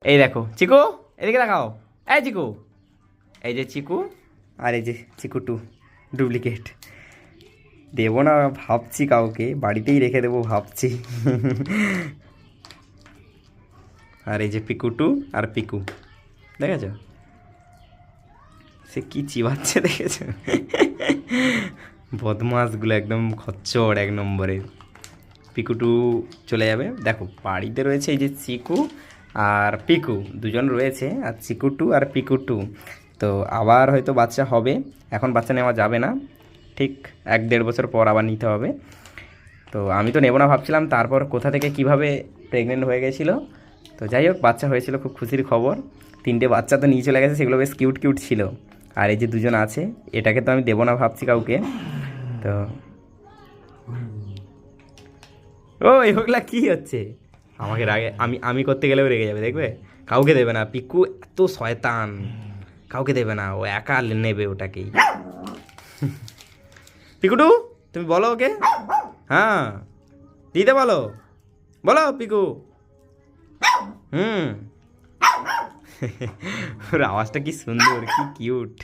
এই দেখো চিকু, এদিকে দেখাও। এই চিকু, এই যে চিকু, আর এই যে চিকু টু ডুপ্লিকেট। দেবো না ভাবছি, কাউকে বাড়িতেই রেখে দেবো ভাবছি। আর এই যে পিকু টু আর পিকু, দেখেছো সে কি চিবাচ্ছে, দেখেছো? বদমাসগুলো একদম খচ্চর এক নম্বরের। পিকু টু চলে যাবে, দেখো বাড়িতে রয়েছে এই যে চিকু আর পিকু, দুজন রয়েছে, আর চিকু টু আর পিকু টু। তো আবার হয়তো বাচ্চা হবে, এখন বাচ্চা নেওয়া যাবে না, ঠিক 1-1.5 বছর পর আবার নিতে হবে। তো আমি তো নেবো না ভাবছিলাম, তারপর কোথা থেকে কিভাবে প্রেগনেন্ট হয়ে গেছিলো। তো যাই হোক বাচ্চা হয়েছিল, খুব খুশির খবর। 3টে বাচ্চা তো নিয়ে চলে গেছে, সেগুলো বেশ কিউট কিউট ছিল। আর এই যে দুজন আছে, এটাকে তো আমি দেবো না ভাবছি কাউকে। তো ও এগুলা কি হচ্ছে, আমাকে রাগে, আমি করতে গেলেও রেগে যাবে, দেখবে। কাউকে দেবে না, পিকু এত শয়তান, কাউকে দেবে না, ও একা নেবে ওটাকেই। পিকুটু, তুমি বলো ওকে, হ্যাঁ দিতে বলো, বলো পিকু। হুম। ওর আওয়াজটা কি সুন্দর, কি কিউট।